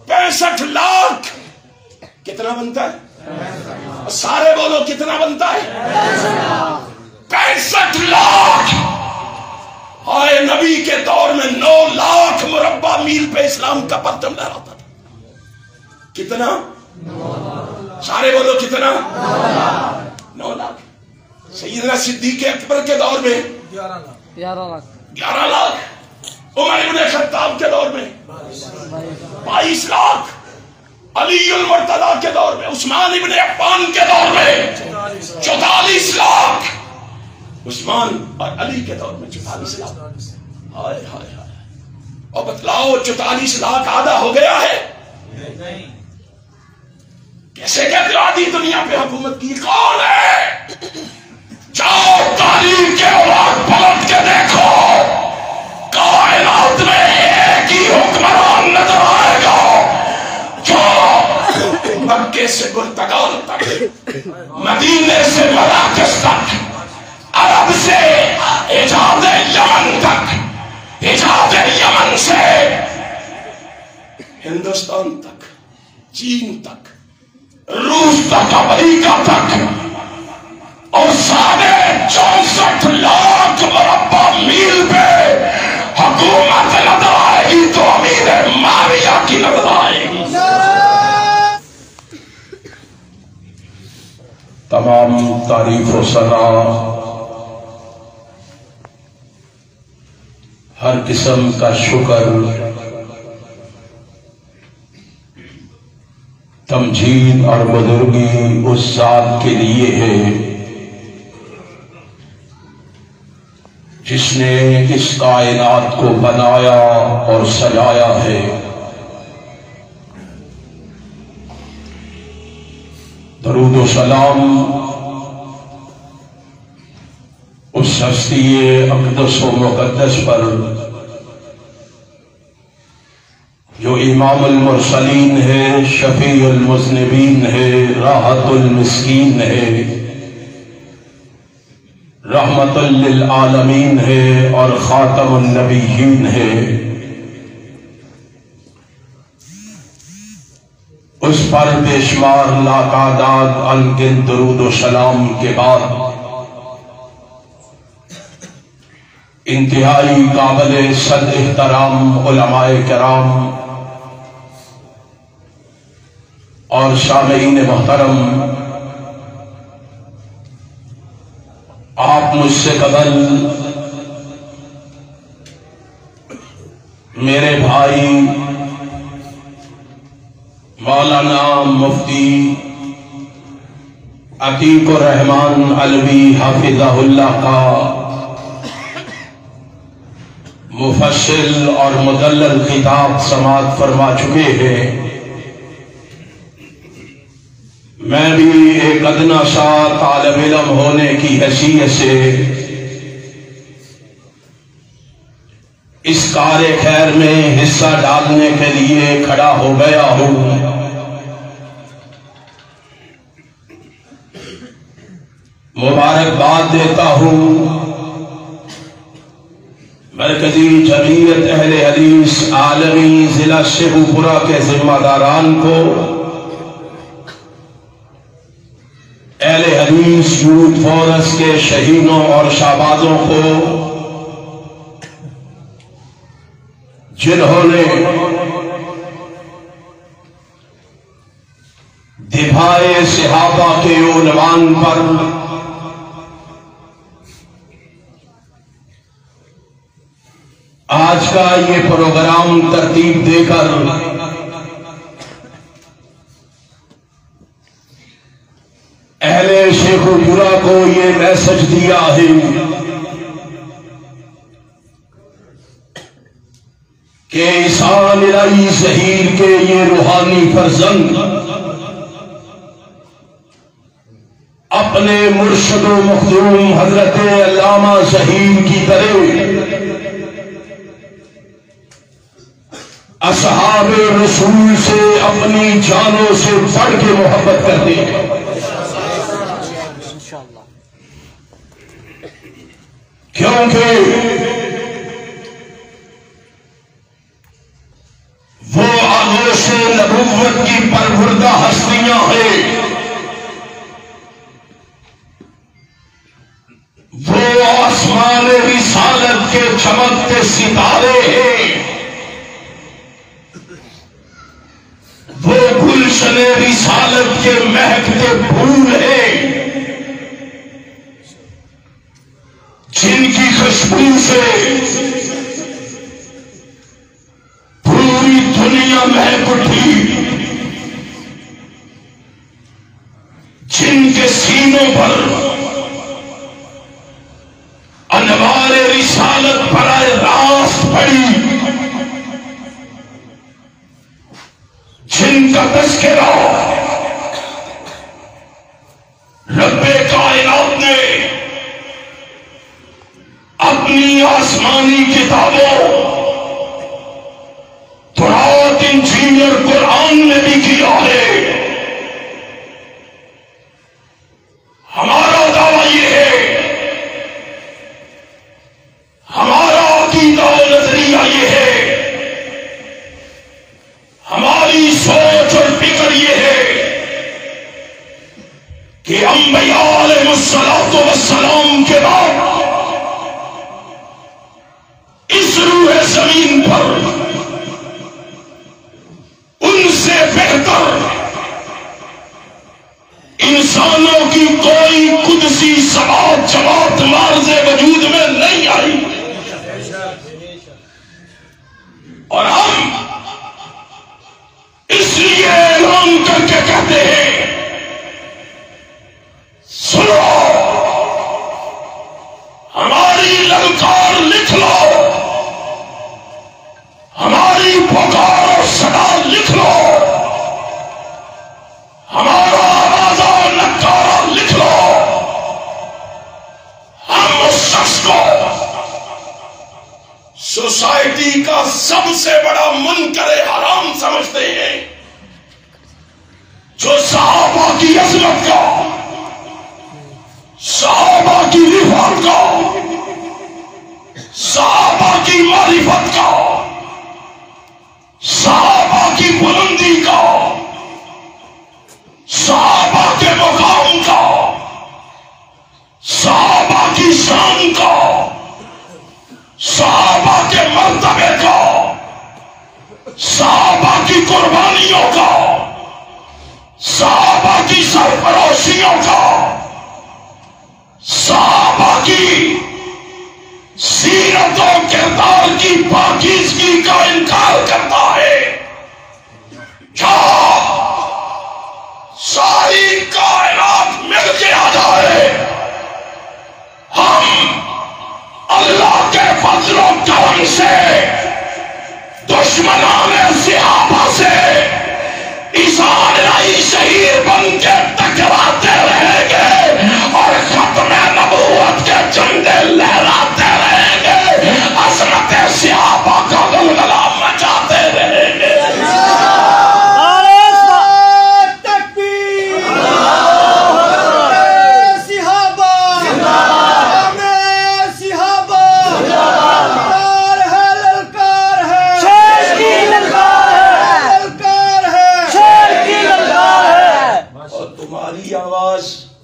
65 لاکھ کتنا بنتا ہے؟ سارے بولو کتنا بنتا ہے؟ 65 لاکھ. آئے نبی کے دور میں 9 لاکھ مربع میل پہ اسلام کا پرچم لہراتا تھا. کتنا؟ سارے بولو کتنا؟ 9 لاکھ. سیدنا صدیق اکبر کے دور میں 11 لاکھ. عمر ابن خطاب کے دور میں 22 لاکھ. علی المرتضیٰ کے دور میں، عثمان ابن عفان کے دور میں 44 لاکھ. عثمان اور علی کے دور میں 44 لاکھ. ہائے ہائے ہائے. اور بتلاؤ 44 لاکھ آدھا ہو گیا ہے؟ کیسے کہتے ہو آدھی دنیا پہ حکومت کی؟ کون ہے؟ جاؤ تاریخ کے اوراق پلٹ کے دیکھو، کائنات میں ایک ہی حکمران نظر آئے گا جو مکے سے پرتگال تک، مدینے سے مراکش تک، عرب سے حجاز یمن تک، حجاز یمن سے ہندوستان تک، چین تک، روس تک، امریکہ تک، اور 64 لاکھ مربع میل پہ حکومت نظر آئے گی تو امیر معاویہ کی نظر آئے گی. تمام تعریف و ثنا، ہر قسم کا شکر، تمجید اور بزرگی اس ذات کے لیے ہے جس نے اس کائنات کو بنایا اور سجایا ہے. درود و سلام اس ہستی اقدس و مقدس پر جو امام المرسلین ہے، شفیع المذنبین ہے، راحت المسکین ہے، رحمت للعالمین ہے اور خاتم النبیین ہے. اس پر بے شمار لاکاداد انگن درود و سلام کے بعد انتہائی قابل صد احترام علماء کرام اور سامعین محترم، آپ مجھ سے قبل میرے بھائی مولانا مفتی عتیق الرحمان علوی حافظہ اللہ کا مفصل اور مدلل خطاب سماعت فرما چکے ہیں. میں بھی ایک ادنا سا طالب علم ہونے کی حیثیت سے اس کار خیر میں حصہ ڈالنے کے لیے کھڑا ہو گیا ہوں. مبارکباد دیتا ہوں مرکزی جمعیت اہل حدیث عالمی ضلع شیخو پورہ کے ذمہ داران کو، اہل حدیث یوتھ فورس کے شہیدوں اور شہبازوں کو جنہوں نے دفاع صحابہ کے عنوان پر آج کا یہ پروگرام ترتیب دے کر اہل شیخو پورہ کو یہ میسج دیا ہے کہ عیسان الہی ظہیر کے یہ روحانی فرزند اپنے مرشد و مخدوم حضرت علامہ ظہیر کی طرح اصحاب رسول سے اپنی جانوں سے بڑھ کے محبت کرتے ہیں. کیونکہ کی پروردہ ہستیاں ہیں، وہ آسمان رسالت کے چمکتے ستارے ہیں، وہ گلشن رسالت کے مہکتے پھول ہیں، جن کی خوشبو سے پوری دنیا مہک اٹھی، جن کے سینوں پر انوار رسالت براہ راست پڑی، جن کا تذکرہ رب کائنات نے اپنی آسمانی کتابوں تورات انجیل اور قرآن میں بھی کیا ہے۔ ہمارا دعویٰ یہ ہے، ہمارا عقیدہ و نظریہ یہ ہے، ہماری سوچ اور فکر یہ ہے کہ انبیاء علیہ الصلوۃ والسلام کے بعد اس روح زمین پر ان سے بہتر انسانوں کی کوئی قدسی سماعت جماعت مارز وجود میں نہیں آئی، اور ہم اس لیے اعلان کر کے کہتے ہیں، سنو، ہماری للکار لکھ لو، ہماری پکار اور صدا لکھ لو، ہمارا آوازہ اور نکارہ لکھ لو، ہم اس شخص کو سوسائٹی کا سب سے بڑا منکر حرام سمجھتے ہیں، جو صحابہ کی عظمت کا، صحابہ کی رفعت کا، صحابہ کی معرفت کا، صحابہ کی بلندی کا، صحابہ کے مقام کا، صحابہ کی شان کا، صحابہ کے مرتبے کا، صحابہ کی قربانیوں کا، صحابہ کی سرفروشیوں کا، صحابہ کی سیرت و کردار کی پاکیزگی کا انکار کرتا ہے۔ کیا ساری کائنات مل کے آ جائے، ہم اللہ کے فضل و کرم سے دشمنان صحابہ سے عیسائی شہیر بن کے ٹکراتے رہیں گے اور ختم نبوت کے جھنڈے لہراتے رہیں گے، عظمت صحابہ کا غلغلہ مچاتے رہیں گے۔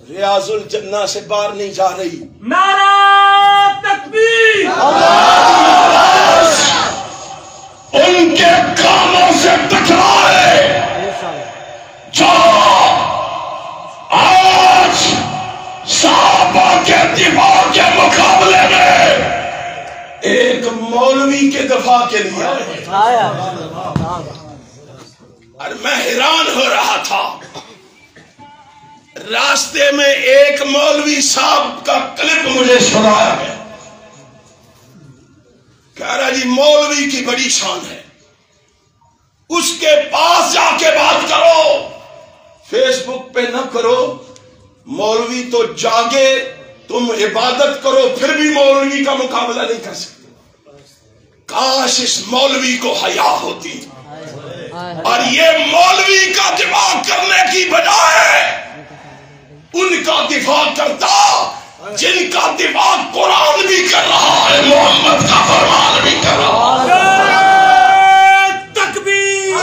ریاض الجنہ سے باہر نہیں جا رہی۔ نعرہ تکبیر! ان کے کانوں سے ٹکرائے جو آج صحابہ کے دفاع کے مقابلے میں ایک مولوی کے دفاع کے لیے آیا، اور میں حیران ہو رہا تھا، راستے میں ایک مولوی صاحب کا کلپ مجھے سنایا گیا، کہہ رہا جی مولوی کی بڑی شان ہے، اس کے پاس جا کے بات کرو، فیس بک پہ نہ کرو، مولوی تو جاگے، تم عبادت کرو پھر بھی مولوی کا مقابلہ نہیں کر سکتے۔ کاش اس مولوی کو حیا ہوتی، اور یہ مولوی کا دفاع کرنے کی بجائے ان کا دفاع کرتا جن کا دفاع قرآن بھی کر رہا ہے، محمد کا فرمان بھی کر رہا ہے۔ تکبیر!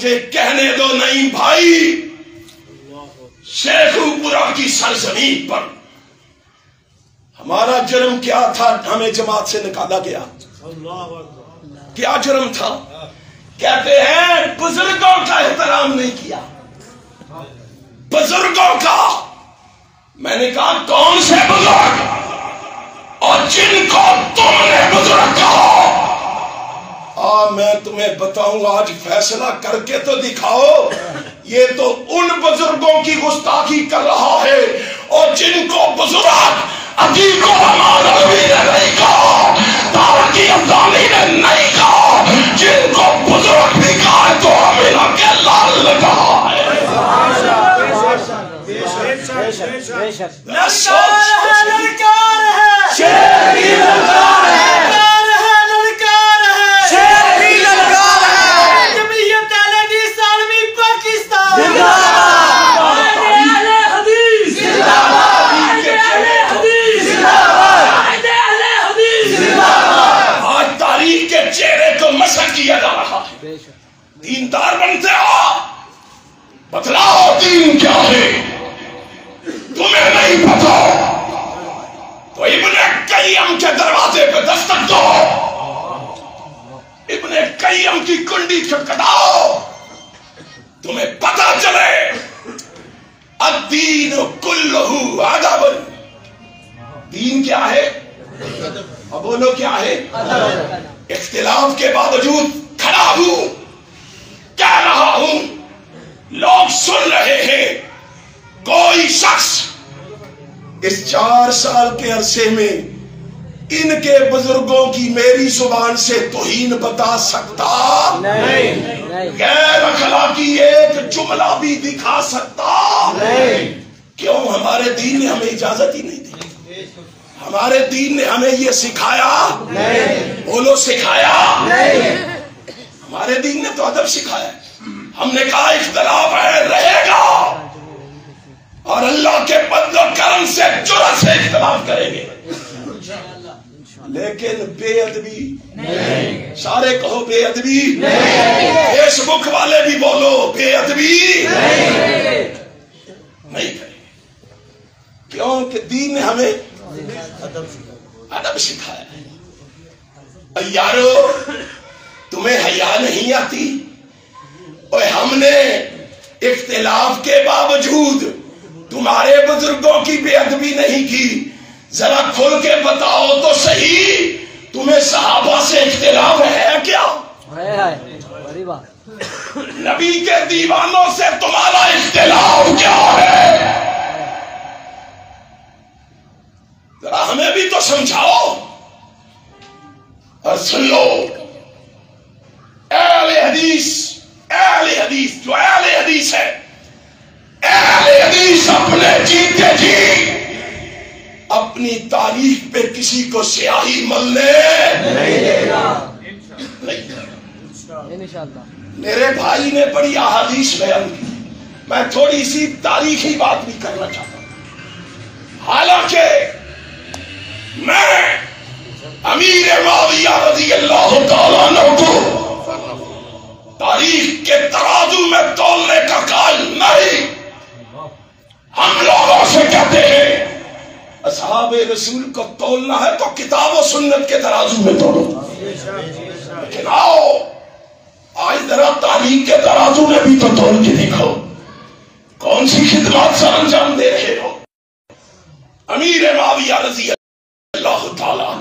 مجھے کہنے دو نہیں بھائی، شیخوپورہ کی سرزمین پر ہمارا جرم کیا تھا؟ ہمیں جماعت سے نکالا گیا، کیا جرم تھا؟ کہتے ہیں بزرگوں کا احترام نہیں کیا، بزرگوں کا۔ میں نے کہا کون سے بزرگ؟ اور جن کو تم نے بزرگ کہا، میں تمہیں بتاؤں، آج فیصلہ کر کے تو دکھاؤ۔ یہ تو ان بزرگوں کی گستاخی کر رہا ہے، اور جن کو بزرگ عتیق الرحمن علوی نے نہیں کہا، تارکی افضالی نے نہیں کہا، جن کو بزرگ بھی کہا ہے تو ہمیں کے لال کہا ہے۔ کیا جا رہا ہے، دیندار بنتے ہو، بتلاؤ دین کیا ہے، تمہیں نہیں پتا تو ابن قیم کے دروازے پہ دستک دو، ابن قیم کی کنڈی کھٹکھٹاؤ، تمہیں پتا چلے الدین کلہ ادب۔ دین کیا ہے؟ اب بولو کیا ہے؟ اختلاف کے باوجود کھڑا ہوں، کہہ رہا ہوں، لوگ سن رہے ہیں۔ کوئی شخص اس 4 سال کے عرصے میں ان کے بزرگوں کی میری زبان سے توہین بتا سکتا نہیں، غیر اخلاقی ایک جملہ بھی دکھا سکتا نہیں۔ کیوں؟ ہمارے دین نے ہمیں اجازت ہی نہیں دی، ہمارے دین نے ہمیں یہ سکھایا نہیں، بولو سکھایا نہیں، ہمارے دین نے تو ادب سکھایا۔ ہم نے کہا اختلاف ہے، رہے گا، اور اللہ کے فضل و کرم سے جرأت سے اختلاف کریں گے، لیکن بے ادبی نہیں۔ سارے کہو بے ادبی نہیں۔ فیس بک والے بھی بولو بے ادبی نہیں کریں، کیونکہ دین نے ہمیں ادب سکھایا ہے۔ یارو تمہیں حیا نہیں آتی؟ اور ہم نے اختلاف کے باوجود تمہارے بزرگوں کی بے ادبی نہیں کی، ذرا کھل کے بتاؤ تو صحیح، تمہیں صحابہ سے اختلاف ہے کیا؟ نبی کے دیوانوں سے تمہارا اختلاف کیا ہے؟ ذرا ہمیں بھی تو سمجھاؤ۔ اور سن لو، اہل حدیث جو اہل حدیث ہے، اہل حدیث اپنے جیتے جی اپنی تاریخ پہ کسی کو سیاہی ملنے نہیں۔ میرے بھائی نے بڑی احادیث بیان کی، میں تھوڑی سی تاریخی بات بھی کرنا چاہتا ہوں۔ حالانکہ میں امیر معاویہ رضی اللہ تعالیٰ عنہ کو تاریخ کے ترازو میں تولنے کا قائل نہیں۔ ہم لوگوں سے کہتے ہیں اصحاب رسول کو تولنا ہے تو کتاب و سنت کے ترازو میں تولو، لیکن آؤ آج ذرا تاریخ کے ترازو میں بھی تو تول کے دیکھو کون سی خدمات سر انجام دے رہے ہو۔ امیر معاویہ رضی اللہ تعالیٰ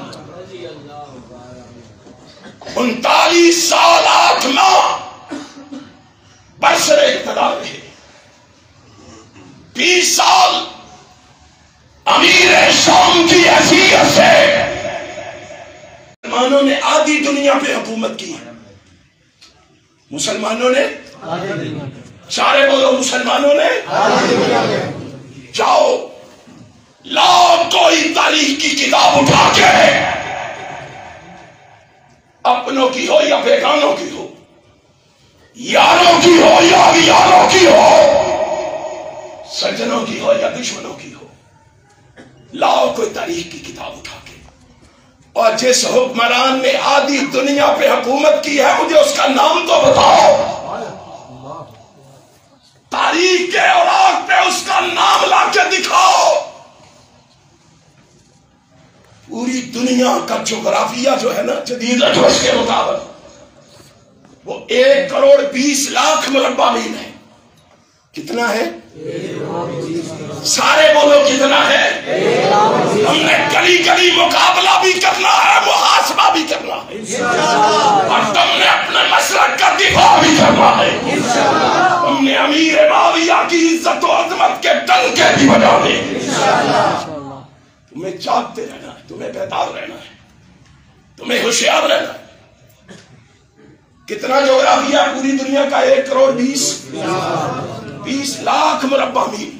39 سال 8 ماہ برسر اقتدار رہے، 20 سال امیر شام کی حیثیت سے مسلمانوں نے آدھی دنیا پہ حکومت کی، مسلمانوں نے سارے بولو مسلمانوں نے جاؤ لاؤ کوئی تاریخ کی کتاب اٹھا کے، اپنوں کی ہو یا بیگانوں کی ہو، یاروں کی ہو یا یاروں کی ہو، سجنوں کی ہو یا دشمنوں کی ہو، لاؤ کوئی تاریخ کی کتاب اٹھا کے، اور جس حکمران نے آدھی دنیا پہ حکومت کی ہے مجھے اس کا نام تو بتاؤ۔ تاریخ کے اوراق پہ اس کا نام لا کے دکھاؤ. پوری دنیا کا جغرافیہ جو ہے نا جدید ایڈریس کے مطابق وہ 1,20,00,000 مربع میل ہے. کتنا ہے؟ سارے بولو کتنا ہے؟ ہم نے گلی گلی مقابلہ بھی کرنا ہے، محاسبہ بھی کرنا ہے، اور تم نے اپنے مسلک کا دفاع بھی کرنا ہے. ہم نے امیر معاویہ کی عزت و عظمت کے ڈنکے بھی بجانے. تمہیں جاگتے رہنا ہے، تمہیں بیدار رہنا ہے، تمہیں ہوشیار رہنا ہے. کتنا جغرافیہ پوری دنیا کا؟ 1,20,00,000 مربع میل.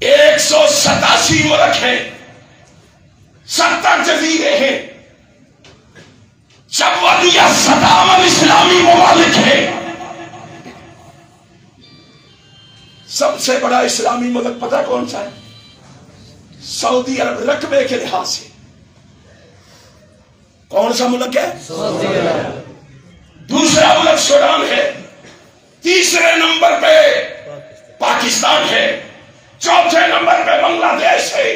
187 ملک ہیں، 70 جزیرے ہیں، 54 یا 57 اسلامی ممالک ہیں. سب سے بڑا اسلامی ملک پتہ کون سا ہے؟ سعودی عرب. رقبے کے لحاظ سے کون سا ملک ہے؟ سعودی عرب. دوسرا ملک سوڈان ہے، تیسرے نمبر پہ پاکستان ہے، چوتھے نمبر پہ بنگلہ دیش ہے،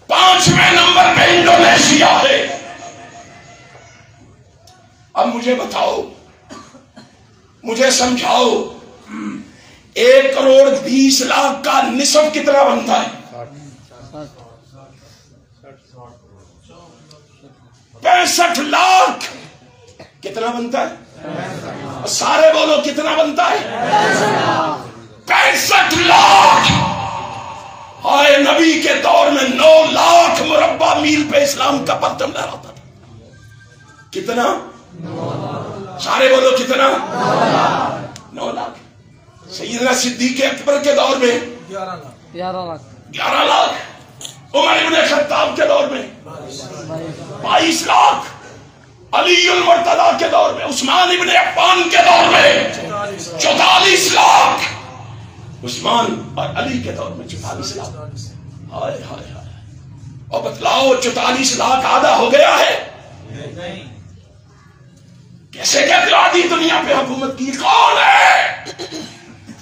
پانچویں نمبر پہ انڈونیشیا ہے. اب مجھے بتاؤ، مجھے سمجھاؤ، 1,20,00,000 کا نصف کتنا بنتا ہے؟ 65 لاکھ. کتنا بنتا ہے؟ سارے بولو کتنا بنتا ہے؟ 65 لاکھ. آئے نبی کے دور میں 9 لاکھ مربع میل پہ اسلام کا پرچم لہراتا تھا. کتنا؟ سارے بولو کتنا؟ 9 لاکھ. سیدنا صدیق اکبر کے دور میں 11 لاکھ. عمر ابن خطاب کے دور میں 22 لاکھ. علی المرتضی کے دور میں، عثمان ابن عفان کے دور میں 44 لاکھ. عثمان اور علی کے دور میں 44 لاکھ. ہائے ہائے ہائے. اور بتلاؤ 44 لاکھ آدھا ہو گیا ہے؟ کیسے کہتے ہو آدھی دنیا پہ حکومت کی؟ کون ہے؟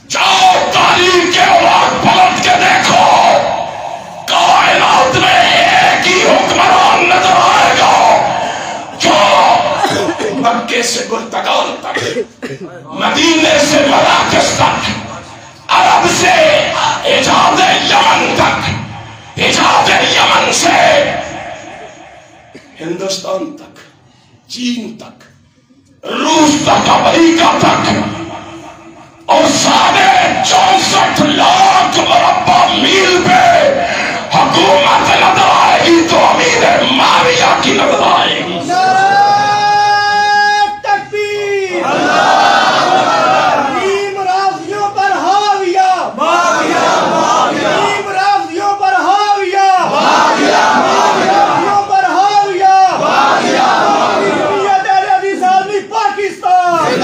جاؤ تاریخ کے اوراق پلٹ کے دیکھو، کائنات میں ایک ہی حکمران نظر آئے گا جو مکے سے پرتگال تک، مدینے سے مراکش تک، عرب سے حجاز یمن تک، حجاز یمن سے ہندوستان تک، چین تک، روس تک، امریکہ تک، اور 64 لاکھ مربع میل پہ حکومت نظر آئے گی تو امیر معاویہ کی نظر آئے گی. تکبیر. نیم راضیوں پر حاویہ، نیم راضیوں پر حاویہ، راضیوں پر حاویہ، جمہوریت اہل حدیث عالمی پاکستان.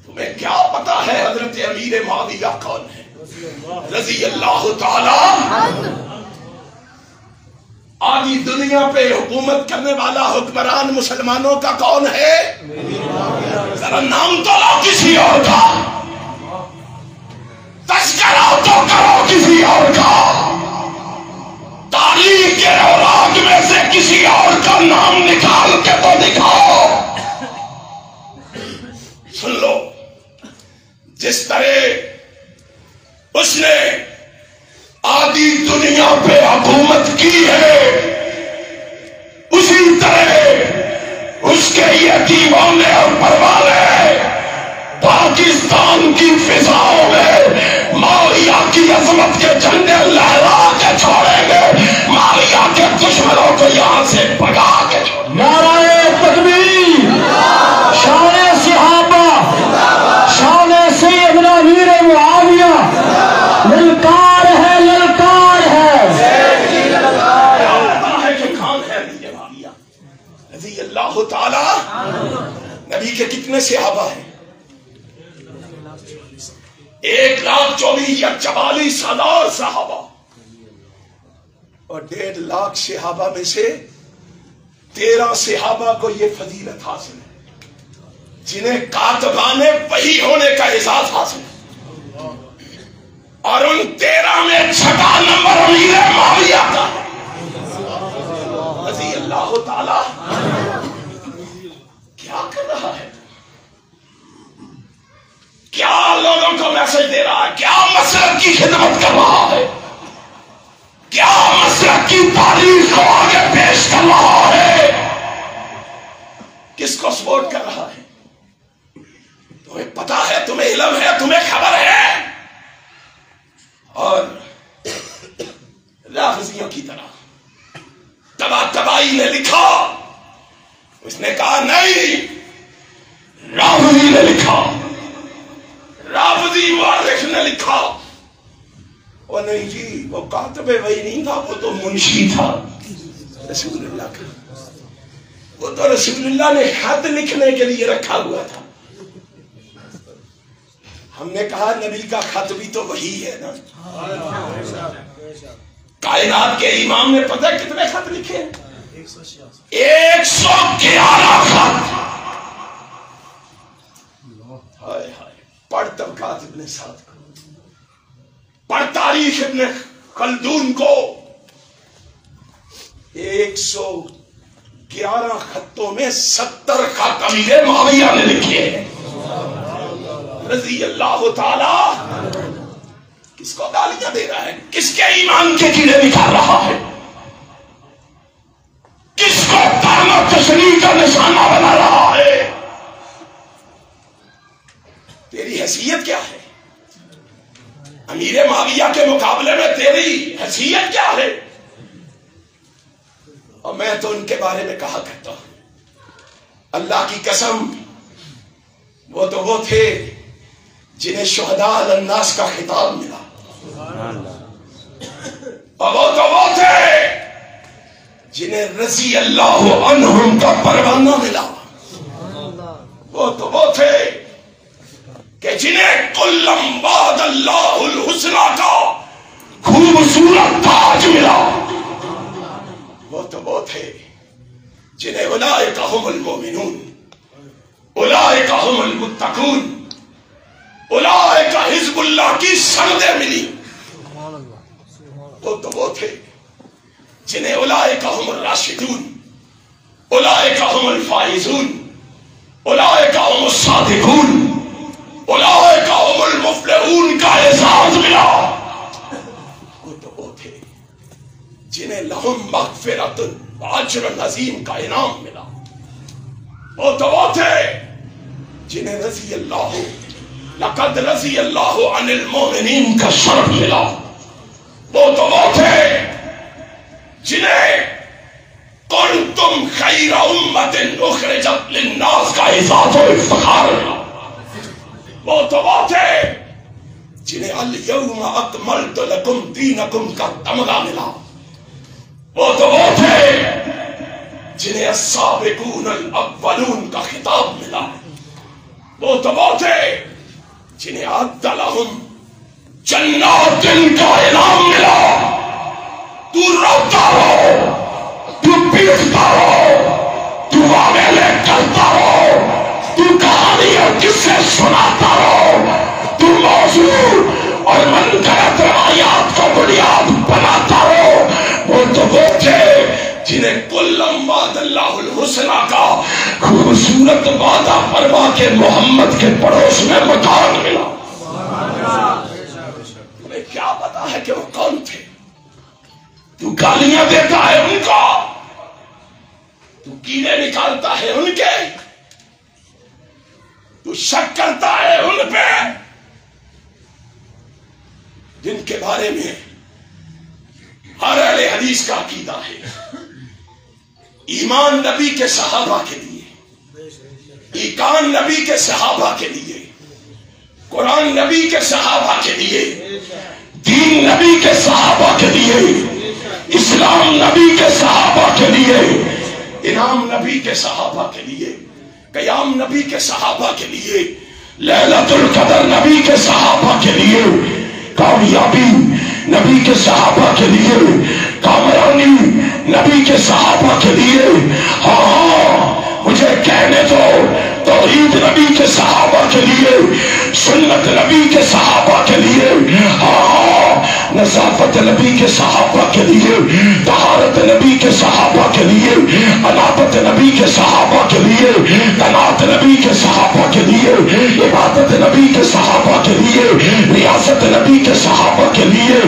تمہیں کیا پتا ہے حضرت امیر معاویہ کون ہے رضی اللہ تعالی؟ آدھی دنیا پہ حکومت کرنے والا حکمران مسلمانوں کا کون ہے؟ ذرا نام تو لاؤ کسی اور کا، تذکرہ تو کرو کسی اور کا. تاریخ کے اوراق میں سے کسی اور کا نام نکال کے تو دکھاؤ. سن لو، جس طرح اس نے آدھی دنیا پہ حکومت کی ہے، اسی طرح اس کے یہ دیوانے اور پروانے پاکستان کی فضاؤں میں معاویہ کی عظمت کے جھنڈے لہرا کے چھوڑیں گے. معاویہ کے دشمنوں کو یہاں سے بھگا کے چھوڑیں گے. نعرہ تکبیر، شان صحابہ، شان سیدنا امیر معاویہ. للکار ہے، للکار ہے. رضی اللہ تعالی. نبی کے کتنے صحابہ ہیں؟ 1,24,000 یا 44,000 صحابہ، اور 1.5 لاکھ صحابہ میں سے 13 صحابہ کو یہ فضیلت حاصل ہے. جنہیں کاتبان وحی ہونے کا اعزاز حاصل ہے، اور ان 13 میں 6 نمبر امیر معاویہ کا ہے رضی اللہ تعالی۔ کیا کر رہا ہے؟ کیا لوگوں کو میسج دے رہا ہے؟ کیا مسلک کی خدمت کر رہا ہے؟ کیا مسلک کی تاریخ کو آگے پیش کر رہا ہے؟ کس کو سپورٹ کر رہا ہے؟ تمہیں پتا ہے، تمہیں علم ہے، تمہیں خبر ہے، اور رافضیوں کی طرح تبائی نے لکھا، اس نے کہا نہیں، رافضی نے لکھا، رافضی مورخ نے لکھا۔ وہ نہیں جی، وہ کاتب وحی نہیں تھا، وہ تو منشی تھا رسول اللہ کا، وہ تو رسول اللہ نے خط لکھنے کے لیے رکھا ہوا تھا۔ ہم نے کہا نبی کا خط بھی تو وہی ہے نا۔ کائنات کے امام نے پتہ کتنے خط لکھے؟ 111 خط۔ ہائے ہائے، پڑھ طبقات ابن سعد کو، پڑھ تاریخ ابن خلدون کو۔ 111 خطوں میں 70 خط امیر معاویہ نے لکھے ہیں رضی اللہ تعالی۔ کس کو گالیاں دے رہا ہے؟ کس کے ایمان کے کیڑے نکال رہا ہے؟ کس کو طعن و تشریح کا نشانہ بنا رہا ہے؟ تیری حیثیت کیا ہے؟ امیر معاویہ کے مقابلے میں تیری حیثیت کیا ہے؟ اور میں تو ان کے بارے میں کہا کرتا ہوں، اللہ کی قسم، وہ تو وہ تھے جنہیں شہداء علی الناس کا خطاب ملا، اور وہ تو وہ تھے جنہیں رضی اللہ عنہم کا پروانہ ملا، وہ تو وہ تھے کہ جنہیں کلم بعد اللہ الحسنہ کا خوبصورت تاج ملا، وہ تو وہ تھے جنہیں اولئک هم المؤمنون، اولئک هم المتقون، اولئک حزب اللہ کی سندیں ملی، وہ تو وہ تھے جنہیں اولئک هم الراشدون، اولئک هم الفائزون، اولئک هم الصادقون، اولئک هم المفلحون کا اعزاز ملا، وہ تو وہ تھے جنہیں لہم مغفرۃ واجر عظیم کا انعام ملا، وہ تو وہ تھے جنہیں رضی اللہ، لقد رضی اللہ عن المؤمنین کا شرف ملا، وہ تو وہ تھے جنہیں کنتم خیر امت اخرجت للناس کا اعزاز و افتخار ملا، وہ تو وہ تھے جنہیں الیوم اکملت لکم دینکم کا تمغہ ملا، وہ تو وہ تھے جنہیں السابقون الاولون کا خطاب ملا، وہ تو وہ تھے جنہیں اعد لہم جنات کا انعام ملا۔ تو روتا رہو، تو پیٹتا رہو، تو واویلے کرتا رہو، تو کہانیاں قصے سناتا رہو، تو موضوع اور منکرات آیات کو بنیاد بناتا رہو، وہ تو وہ تھے جنہیں کلم وعد اللہ الحسنہ کا خوبصورت وعدہ فرما کے محمد کے پڑوس میں مکان ملا۔ تمہیں کیا پتا ہے کہ وہ کون تھے؟ تو گالیاں دیتا ہے ان کو، تو کیڑے نکالتا ہے ان کے، تو شک کرتا ہے ان پہ جن کے بارے میں ہر اہل حدیث کا عقیدہ ہے ایمان نبی کے صحابہ کے لیے، ایقان نبی کے صحابہ کے لیے، قرآن نبی کے صحابہ کے لیے، دین نبی کے صحابہ کے لیے، اسلام نبی کے صحابہ کے لیے، انعام نبی کے صحابہ کے لیے، قیام نبی کے صحابہ کے لیے، لیلۃ القدر نبی کے صحابہ کے لیے، کامیابی نبی کے صحابہ کے لیے، کامرانی نبی کے صحابہ کے لیے۔ ہاں مجھے کہنے دو تو توحید نبی کے صحابہ کے لیے، سنت نبی کے صحابہ کے لیے، نظافت نبی کے صحابہ کے لیے، طہارت نبی کے صحابہ کے لیے، انابت نبی کے صحابہ کے لیے، قناعت نبی کے صحابہ کے لیے، عبادت نبی کے صحابہ کے لیے، ریاست نبی کے صحابہ کے لیے،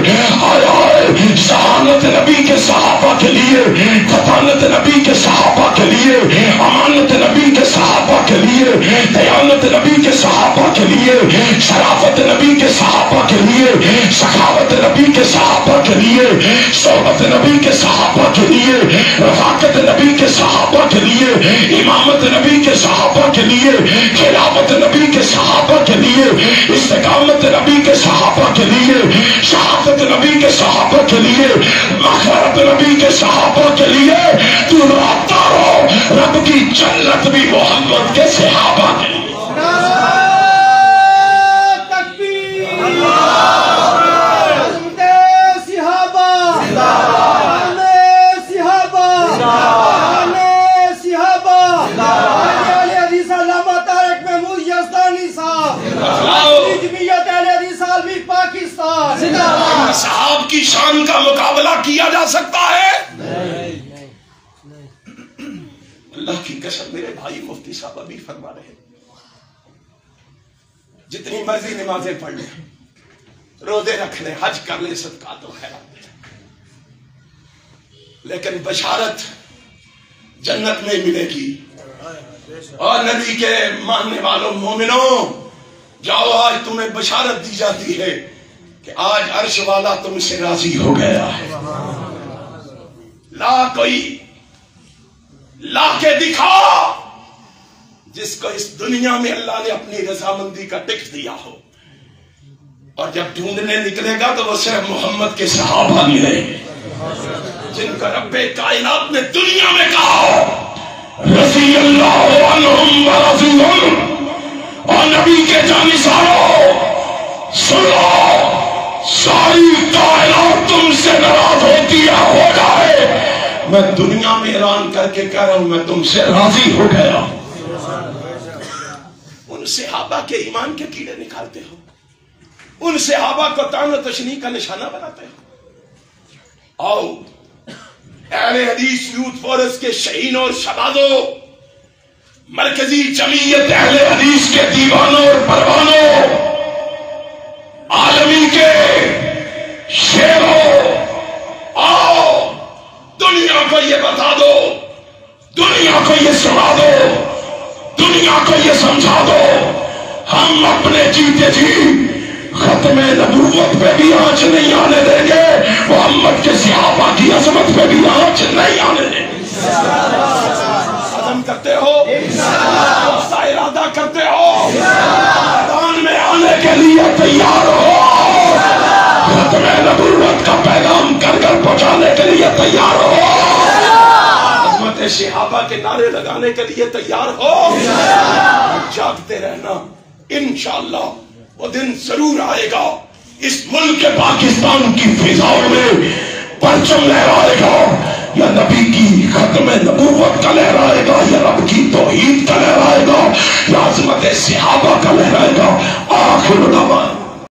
ذہانت نبی کے صحابہ کے لیے، فطانت نبی کے صحابہ کے لیے، امانت نبی کے صحابہ کے لیے، دیانت نبی کے صحابہ کے لیے، شرافت نبی کے صحابہ کے لیے، سخاوت نبی کے صحابہ کے لیے، صحبت نبی کے صحابہ کے لیے، رفاقت نبی کے صحابہ کے لیے، امامت نبی کے صحابہ کے لیے، خلافت نبی کے صحابہ کے لیے، استقامت نبی کے صحابہ کے لیے، شہادت نبی کے صحابہ کے لیے، مغفرت نبی کے صحابہ کے لیے، تو روتا رہو رب کی جنت بھی محمد کے صحابہ کے لیے۔ صحاب کی شان کا مقابلہ کیا جا سکتا ہے؟ اللہ کی قسم میرے بھائی مفتی صاحب ابھی فرما رہے جتنی مرضی نمازیں پڑھ لیں، روزے رکھ لیں، حج کر لیں، صدقات و خیرات دیں، لیکن بشارت جنت میں ملے گی۔ اور نبی کے ماننے والوں مومنوں، جاؤ آج تمہیں بشارت دی جاتی ہے کہ آج عرش والا تم سے راضی ہو گیا ہے۔ لا کوئی لا کے دکھا جس کو اس دنیا میں اللہ نے اپنی رضامندی کا ٹکٹ دیا ہو، اور جب ڈھونڈنے نکلے گا تو وہ صرف محمد کے صحابہ ملیں گے جن کا رب کائنات نے دنیا میں کہا رضی اللہ عنہم ورضوا عنہ، اور نبی کے جانشینوں سنو، ساری کائنات تم سے ناراض ہوتی ہے، ہو جائے، میں دنیا میں اعلان کر کے کہہ رہا ہوں میں تم سے راضی ہو گیا۔ ان صحابہ کے ایمان کے کیڑے نکالتے ہو، ان صحابہ کو طعن و تشنیع کا نشانہ بناتے ہو۔ آؤ اہل حدیث یوتھ فورس کے شہینوں اور شبابوں، مرکزی جمعیت اہل حدیث کے دیوانوں اور پروانوں، عالمی کے شیروں، آؤ دنیا کو یہ بتا دو، دنیا کو یہ سنا دو، دنیا کو یہ سمجھا دو، ہم اپنے جیتے جی ختم نبوت پہ بھی آنچ نہیں آنے دیں گے، محمد کے صحابہ کی عظمت پہ بھی آنچ نہیں آنے دیں گے۔ عزم کرتے ہو، ارادہ کرتے ہو، میدان میں آنے کے لیے تیار ہو، ختم نبوت کا پیغام کر کر پہنچانے کے لیے تیار ہو، عظمت صحابہ کے نعرے لگانے کے لیے تیار ہو، جاگتے رہنا، انشاءاللہ وہ دن ضرور آئے گا، اس ملک کے پاکستان کی فضاؤں میں پرچم لہرائے گا، یا نبی کی ختم نبوت کا لہرائے گا، یا رب کی توحید